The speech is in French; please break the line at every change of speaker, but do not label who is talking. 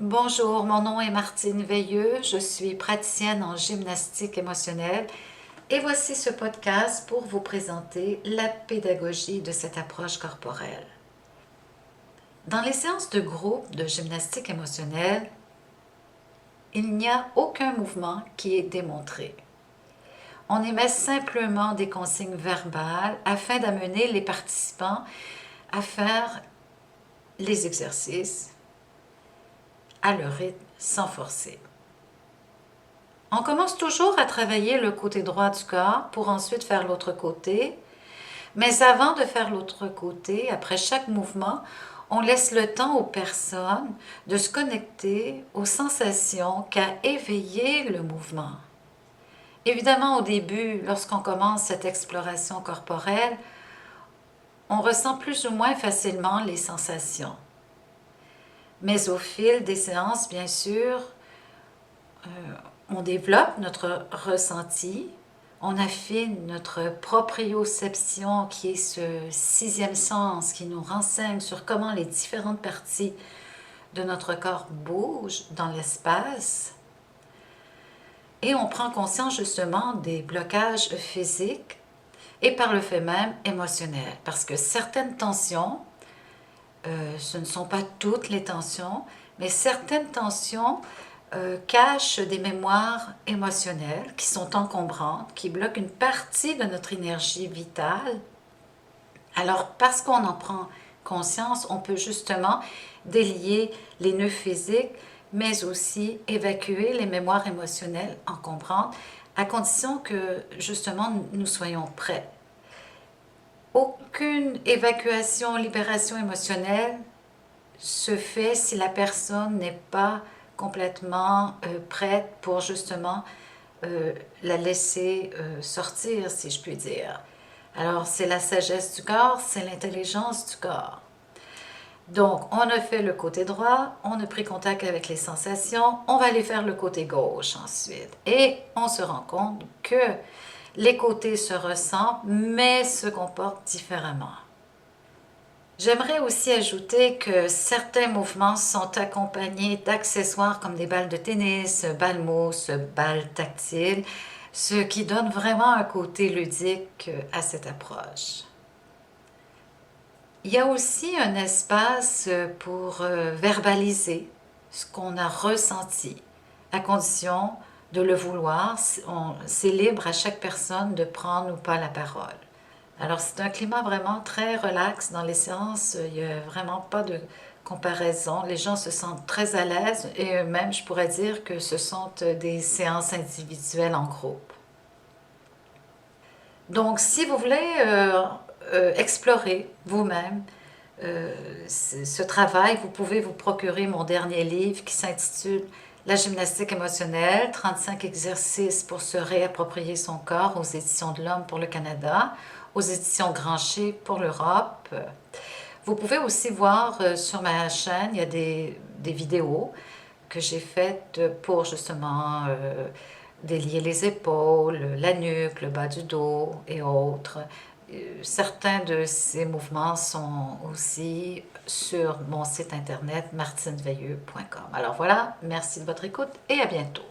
Bonjour, mon nom est Martine Veilleux, je suis praticienne en gymnastique émotionnelle et voici ce podcast pour vous présenter la pédagogie de cette approche corporelle. Dans les séances de groupe de gymnastique émotionnelle, il n'y a aucun mouvement qui est démontré. On émet simplement des consignes verbales afin d'amener les participants à faire les exercices à leur rythme sans forcer. On commence toujours à travailler le côté droit du corps pour ensuite faire l'autre côté. Mais avant de faire l'autre côté, après chaque mouvement, on laisse le temps aux personnes de se connecter aux sensations qu'a éveillé le mouvement. Évidemment, au début, lorsqu'on commence cette exploration corporelle, on ressent plus ou moins facilement les sensations. Mais au fil des séances, bien sûr, on développe notre ressenti, on affine notre proprioception qui est ce sixième sens qui nous renseigne sur comment les différentes parties de notre corps bougent dans l'espace. Et on prend conscience justement des blocages physiques et par le fait même émotionnels. Parce que certaines tensions, ce ne sont pas toutes les tensions, mais certaines tensions cachent des mémoires émotionnelles qui sont encombrantes, qui bloquent une partie de notre énergie vitale. Alors, parce qu'on en prend conscience, on peut justement délier les nœuds physiques, mais aussi évacuer les mémoires émotionnelles encombrantes, à condition que, justement, nous soyons prêts. Aucune évacuation, libération émotionnelle se fait si la personne n'est pas complètement prête pour justement la laisser sortir, si je puis dire. Alors, c'est la sagesse du corps, c'est l'intelligence du corps. Donc, on a fait le côté droit, on a pris contact avec les sensations, on va aller faire le côté gauche ensuite. Et on se rend compte que les côtés se ressemblent, mais se comportent différemment. J'aimerais aussi ajouter que certains mouvements sont accompagnés d'accessoires comme des balles de tennis, balles mousse, balles tactiles, ce qui donne vraiment un côté ludique à cette approche. Il y a aussi un espace pour verbaliser ce qu'on a ressenti, à condition de le vouloir. C'est libre à chaque personne de prendre ou pas la parole. Alors, c'est un climat vraiment très relax dans les séances. Il n'y a vraiment pas de comparaison. Les gens se sentent très à l'aise et même, je pourrais dire que ce sont des séances individuelles en groupe. Donc, si vous voulez explorer vous-même ce travail, vous pouvez vous procurer mon dernier livre qui s'intitule La gymnastique émotionnelle, 35 exercices pour se réapproprier son corps aux éditions de l'Homme pour le Canada, aux éditions Grancher pour l'Europe. Vous pouvez aussi voir sur ma chaîne, il y a des vidéos que j'ai faites pour justement délier les épaules, la nuque, le bas du dos et autres. Certains de ces mouvements sont aussi sur mon site internet martineveilleux.com. Alors voilà, merci de votre écoute et à bientôt.